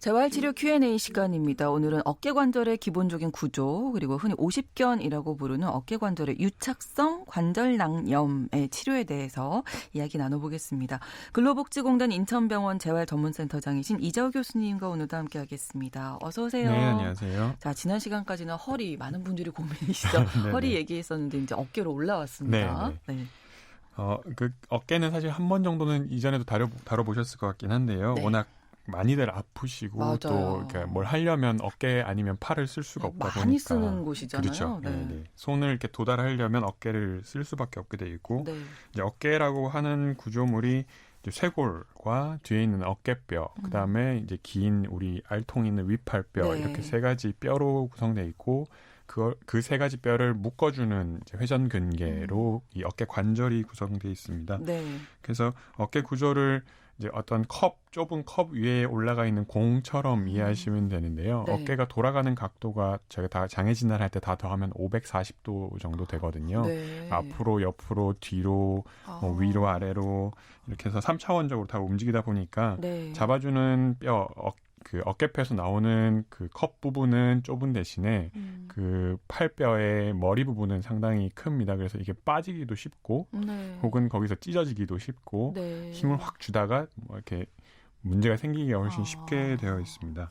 재활치료 Q&A 시간입니다. 오늘은 어깨관절의 기본적인 구조 그리고 흔히 오십견이라고 부르는 어깨관절의 유착성 관절낭염의 치료에 대해서 이야기 나눠보겠습니다. 근로복지공단 인천병원 재활전문센터장이신 이재호 교수님과 오늘도 함께하겠습니다. 어서 오세요. 네, 안녕하세요. 자, 지난 시간까지는 허리 많은 분들이 고민이시죠. 허리 얘기했었는데 이제 어깨로 올라왔습니다. 네. 그 어깨는 사실 한 번 정도는 이전에도 다뤄보셨을 것 같긴 한데요. 네. 워낙 많이들 아프시고 맞아요. 또 이렇게 뭘 하려면 어깨 아니면 팔을 쓸 수가 없다 보니까 많이 쓰는 곳이잖아요. 그렇죠. 네. 네. 손을 이렇게 도달하려면 어깨를 쓸 수밖에 없게 돼 있고 네. 이제 어깨라고 하는 구조물이 이제 쇄골과 뒤에 있는 어깨뼈, 그다음에 이제 긴 우리 알통 있는 위팔뼈 네. 이렇게 세 가지 뼈로 구성돼 있고 그 세 가지 뼈를 묶어주는 이제 회전근개로 이 어깨 관절이 구성돼 있습니다. 네. 그래서 어깨 구조를 이제 어떤 좁은 컵 위에 올라가 있는 공처럼 이해하시면 되는데요. 네. 어깨가 돌아가는 각도가 저희가 다 장애 진단할 때 다 더하면 540도 정도 되거든요. 네. 앞으로, 옆으로, 뒤로, 뭐 위로, 아래로 이렇게 해서 3차원적으로 다 움직이다 보니까 네. 잡아주는 뼈, 그 어깨뼈에서 나오는 그 컵 부분은 좁은 대신에 그 팔뼈의 머리 부분은 상당히 큽니다. 그래서 이게 빠지기도 쉽고 네. 혹은 거기서 찢어지기도 쉽고 네. 힘을 확 주다가 뭐 이렇게 문제가 생기기가 훨씬 쉽게 되어 있습니다.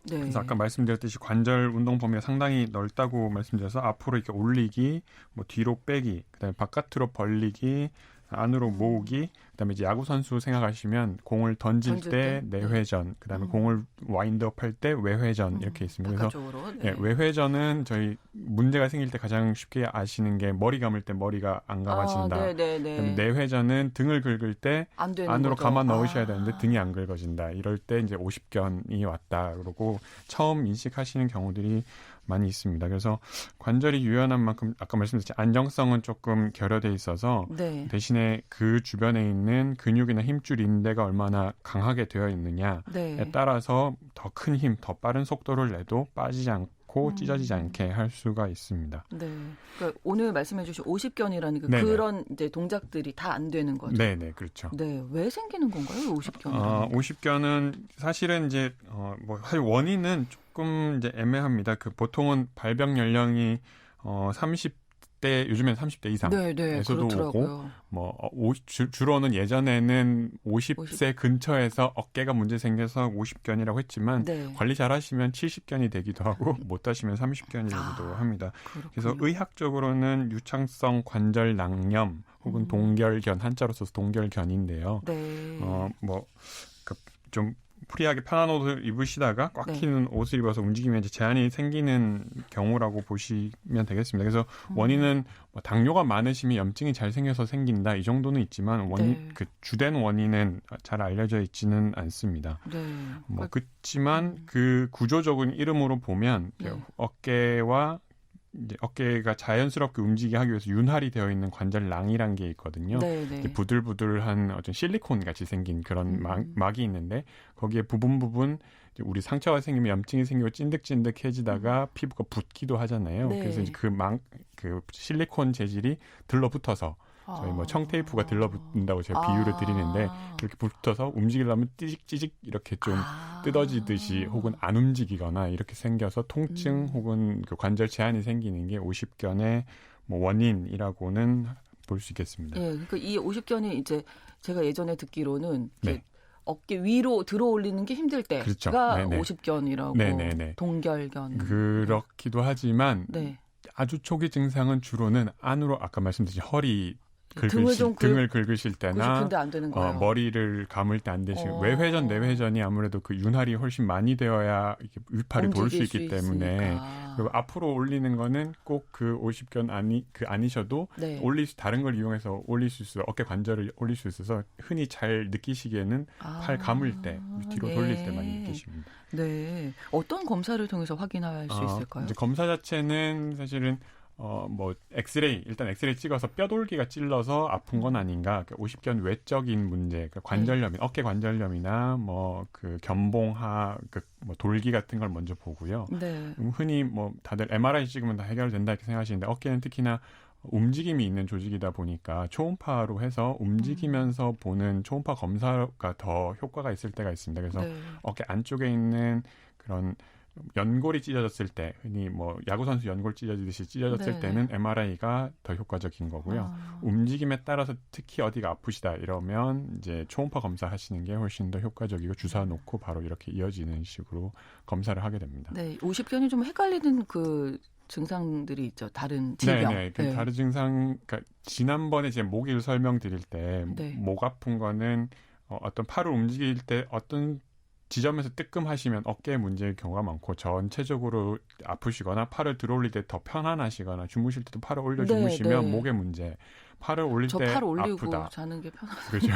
네. 그래서 아까 말씀드렸듯이 관절 운동 범위가 상당히 넓다고 말씀드려서 앞으로 이렇게 올리기, 뭐 뒤로 빼기, 그다음에 바깥으로 벌리기, 안으로 모으기, 그다음에 이제 야구 선수 생각하시면 공을 던질 때 내회전, 그다음에 공을 와인드업 할 때 외회전 이렇게 있습니다. 바깥쪽으로. 그래서 네, 외회전은 저희 문제가 생길 때 가장 쉽게 아시는 게 머리 감을 때 머리가 안 감아진다. 그다음에 내회전은 등을 긁을 때 안으로 감아 넣으셔야 되는데 등이 안 긁어진다. 이럴 때 이제 오십견이 왔다. 그러고 처음 인식하시는 경우들이 많이 있습니다. 그래서 관절이 유연한 만큼 아까 말씀드렸듯이 안정성은 조금 결여돼 있어서 네. 대신에 그 주변에 있는 근육이나 힘줄 인대가 얼마나 강하게 되어 있느냐에 네. 따라서 더 큰 힘, 더 빠른 속도를 내도 빠지지 않고 찢어지지 않게 할 수가 있습니다. 네. 그러니까 오늘 말씀해 주신 오십견이라는 그런 이제 동작들이 다 안 되는 거죠. 네네, 그렇죠. 네. 왜 생기는 건가요, 오십견은? 오십견은 사실은 이제 사실 원인은 조금 이제 애매합니다. 그 보통은 발병 연령이 30대 요즘엔 30대 이상에서도 오고 주로는 예전에는 50세 근처에서 어깨가 문제 생겨서 50견이라고 했지만 관리 잘하시면 70견이 되기도 하고 못하시면 30견이 되기도 합니다. 그렇군요. 그래서 의학적으로는 유창성 관절 낭염 혹은 동결견 한자로 써서 동결견인데요. 네. 좀 프리하게 편한 옷을 입으시다가 꽉 끼는 옷을 입어서 움직이면 이제 제한이 생기는 경우라고 보시면 되겠습니다. 그래서 원인은 당뇨가 많으시면 염증이 잘 생겨서 생긴다 이 정도는 있지만 그 주된 원인은 잘 알려져 있지는 않습니다. 네. 그렇지만 그 구조적인 이름으로 보면 어깨와 이제 어깨가 자연스럽게 움직이게 하기 위해서 윤활이 되어 있는 관절낭이란 게 있거든요. 이제 부들부들한 어떤 실리콘 같이 생긴 그런 막이 있는데 거기에 부분 이제 우리 상처가 생기면 염증이 생기고 찐득찐득해지다가 피부가 붓기도 하잖아요. 그래서 이제 그 실리콘 재질이 들러붙어서 저희 청테이프가 들러붙는다고 제가 비유를 드리는데 그렇게 붙어서 움직이려면 찌직찌직 이렇게 좀 뜯어지듯이 혹은 안 움직이거나 이렇게 생겨서 통증 혹은 그 관절 제한이 생기는 게 오십견의 원인이라고는 볼 수 있겠습니다. 네, 그러니까 이 오십견이 이제 제가 예전에 듣기로는 어깨 위로 들어 올리는 게 힘들 때가 오십견이라고 동결견 그렇기도 하지만 아주 초기 증상은 주로는 안으로 아까 말씀드린 허리 등을 긁으실 때나 안 되는 거예요. 머리를 감을 때 안 되시고 외회전, 내회전이 아무래도 그 윤활이 훨씬 많이 되어야 이렇게 위팔이 돌 수 있기 때문에 그리고 앞으로 올리는 거는 꼭 그 오십견 아니셔도 다른 걸 이용해서 올릴 수 있어서 어깨 관절을 올릴 수 있어서 흔히 잘 느끼시기에는 팔 감을 때 뒤로 돌릴 때 많이 느끼십니다. 네, 어떤 검사를 통해서 확인할 수 있을까요? 이제 검사 자체는 사실은 일단 엑스레이 찍어서 뼈돌기가 찔러서 아픈 건 아닌가. 오십견 외적인 문제, 관절염, 어깨 관절염이나 그 견봉하, 돌기 같은 걸 먼저 보고요. 흔히 다들 MRI 찍으면 다 해결된다 이렇게 생각하시는데 어깨는 특히나 움직임이 있는 조직이다 보니까 초음파로 해서 움직이면서 보는 초음파 검사가 더 효과가 있을 때가 있습니다. 그래서 네. 어깨 안쪽에 있는 그런 연골이 찢어졌을 때, 흔히 뭐 야구선수 연골 찢어지듯이 찢어졌을 네. 때는 MRI가 더 효과적인 거고요. 움직임에 따라서 특히 어디가 아프시다 이러면 이제 초음파 검사하시는 게 훨씬 더 효과적이고 주사 놓고 바로 이렇게 이어지는 식으로 검사를 하게 됩니다. 네, 50견이 좀 헷갈리는 그 증상들이 있죠. 다른 질병. 네네. 그 다른 증상, 그러니까 지난번에 제 목일 설명드릴 때 목 아픈 거는 어떤 팔을 움직일 때 어떤 지점에서 뜨끔하시면 어깨에 문제일 경우가 많고 전체적으로 아프시거나 팔을 들어올릴 때 더 편안하시거나 주무실 때도 팔을 올려 주무시면 목에 문제. 팔을 올릴 때 팔 올리고 아프다. 자는 게 편하다. 그렇죠.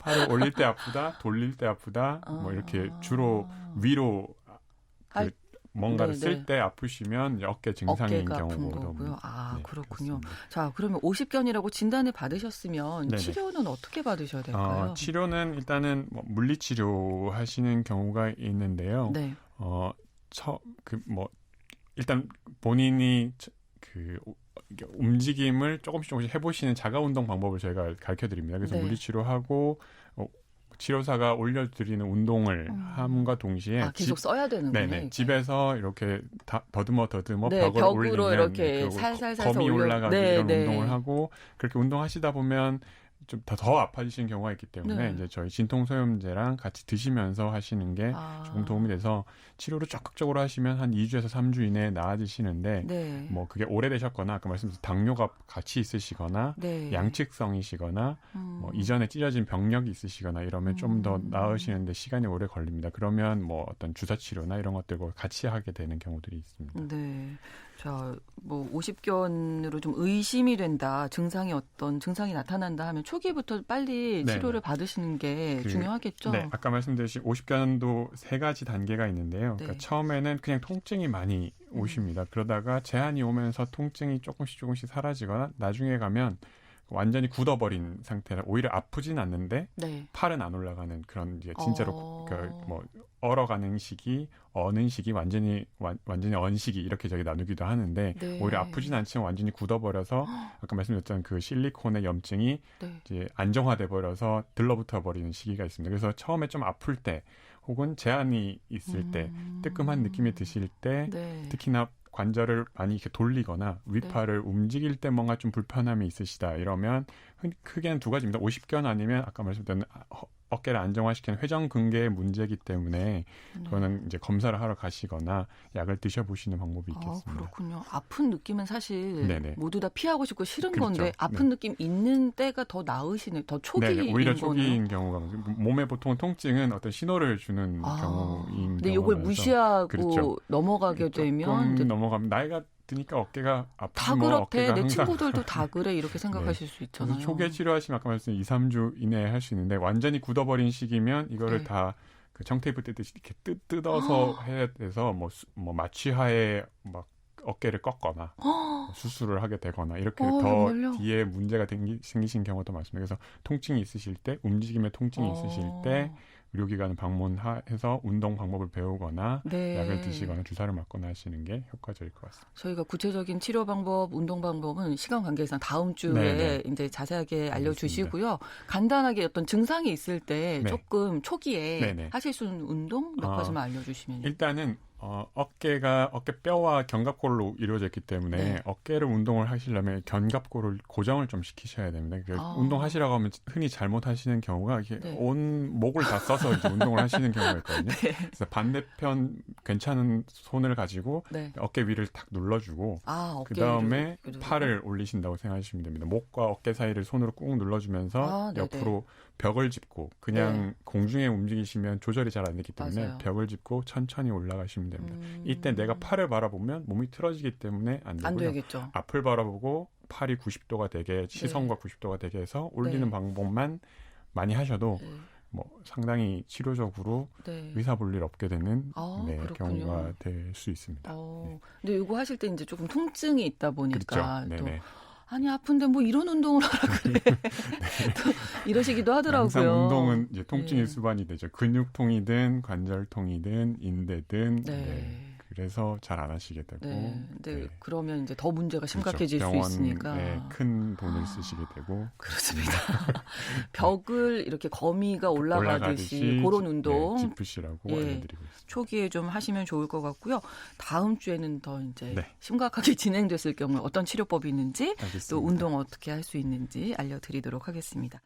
팔을 올릴 때 아프다, 돌릴 때 아프다. 뭐 이렇게 주로 위로 뭔가를 쓸 때 아프시면 어깨 증상인 경우거든요. 아, 그렇군요. 그렇습니다. 자, 그러면 50견이라고 진단을 받으셨으면 네네. 치료는 어떻게 받으셔야 될까요? 치료는 일단은 뭐 물리치료 하시는 경우가 있는데요. 네. 일단 본인이 움직임을 조금씩 해보시는 자가 운동 방법을 저희가 가르쳐 드립니다. 그래서 물리치료하고 치료사가 올려드리는 운동을 함과 동시에 계속 써야 되는군요. 네네. 집에서 이렇게 더듬어 네, 벽을 올리면 이렇게 살살살 검이 올라가고 이런 운동을 하고 그렇게 운동하시다 보면 좀 더 아파지시는 경우가 있기 때문에 이제 저희 진통소염제랑 같이 드시면서 하시는 게 조금 도움이 돼서 치료를 적극적으로 하시면 한 2주에서 3주 이내에 나아지시는데 뭐 그게 오래되셨거나 아까 말씀드린 당뇨가 같이 있으시거나 양측성이시거나 뭐 이전에 찢어진 병력이 있으시거나 이러면 좀 더 나으시는데 시간이 오래 걸립니다. 그러면 뭐 어떤 주사 치료나 이런 것들과 같이 하게 되는 경우들이 있습니다. 네. 자, 뭐 50견으로 좀 의심이 된다. 어떤 증상이 나타난다 하면 초기부터 빨리 치료를 받으시는 게 중요하겠죠. 네, 아까 말씀드린 50견도 3가지 단계가 있는데요. 그러니까 처음에는 그냥 통증이 많이 오십니다. 그러다가 제한이 오면서 통증이 조금씩 사라지거나 나중에 가면 완전히 굳어버린 상태라 오히려 아프진 않는데 팔은 안 올라가는 그런 이제 진짜로 얼어가는 시기, 어는 시기, 완전히 언 시기 이렇게 저희 나누기도 하는데 오히려 아프진 않지만 완전히 굳어버려서 아까 말씀드렸던 그 실리콘의 염증이 이제 안정화돼 버려서 들러붙어 버리는 시기가 있습니다. 그래서 처음에 좀 아플 때 혹은 제한이 있을 때 뜨끔한 느낌이 드실 때 특히나 관절을 많이 이렇게 돌리거나 윗팔을 움직일 때 뭔가 좀 불편함이 있으시다 이러면 크게는 2가지입니다. 50견 아니면 아까 말씀드린 어깨를 안정화시키는 회전근개의 문제이기 때문에 그거는 이제 검사를 하러 가시거나 약을 드셔보시는 방법이 있겠습니다. 그렇군요. 아픈 느낌은 사실 모두 다 피하고 싶고 싫은 건데 아픈 느낌 있는 때가 더 나으시네. 더 초기인 오히려 초기인 경우가 몸에 보통 통증은 어떤 신호를 주는 경우인 근데 이걸 무시하고 넘어가게 되면 넘어가면 나이가 드니까 어깨가 아프고 다 그렇대. 내 친구들도 다 그래. 이렇게 생각하실 수 있잖아요. 초기에 치료하시면 아까 말씀드린 2, 3주 이내에 할 수 있는데 완전히 굳어버린 시기면 이거를 다 그 청테이프 뜯듯이 이렇게 뜯어서 해야 돼서 뭐 마취하에 막 어깨를 꺾거나 수술을 하게 되거나 이렇게 더 정말요? 뒤에 문제가 생기신 경우도 많습니다. 그래서 통증이 있으실 때, 움직임에 통증이 있으실 때 의료기관 방문해서 운동 방법을 배우거나 약을 드시거나 주사를 맞거나 하시는 게 효과적일 것 같습니다. 저희가 구체적인 치료 방법, 운동 방법은 시간 관계상 다음 주에 이제 자세하게 알려주시고요. 간단하게 어떤 증상이 있을 때 조금 초기에 하실 수 있는 운동 몇 가지만 알려주시면. 일단은 어깨뼈와 견갑골로 이루어져 있기 때문에 어깨를 운동을 하시려면 견갑골을 고정을 좀 시키셔야 됩니다. 운동하시라고 하면 흔히 잘못하시는 경우가 이렇게 온 목을 다 써서 이제 운동을 하시는 경우가 있거든요. 그래서 반대편 괜찮은 손을 가지고 어깨 위를 탁 눌러주고 그 다음에 팔을 올리신다고 생각하시면 됩니다. 목과 어깨 사이를 손으로 꾹 눌러주면서 옆으로 벽을 짚고 그냥 공중에 움직이시면 조절이 잘 안 되기 때문에 벽을 짚고 천천히 올라가시면 됩니다. 이때 내가 팔을 바라보면 몸이 틀어지기 때문에 안 되고요. 안 되겠죠. 앞을 바라보고 팔이 90도가 되게 시선과 90도가 되게 해서 올리는 방법만 많이 하셔도 뭐 상당히 치료적으로 의사 볼 일 없게 되는 경우가 될 수 있습니다. 근데 이거 하실 때 이제 조금 통증이 있다 보니까 그렇죠. 또 아니 아픈데 뭐 이런 운동을 하라 그래. 또 이러시기도 하더라고요. 항상 운동은 이제 통증이 수반이 되죠. 근육통이든 관절통이든 인대든 그래서 잘 안 하시게 되고. 네. 근데 네. 그러면 이제 더 문제가 심각해질 그렇죠. 수 있으니까. 병원에 큰 돈을 쓰시게 되고. 그렇습니다. 벽을 이렇게 거미가 올라가듯이 그런 운동 네, 짚으시라고 알려드리고 있습니다. 초기에 좀 하시면 좋을 것 같고요. 다음 주에는 더 이제 네. 심각하게 진행됐을 경우에 어떤 치료법이 있는지 알겠습니다. 또 운동 어떻게 할 수 있는지 알려드리도록 하겠습니다.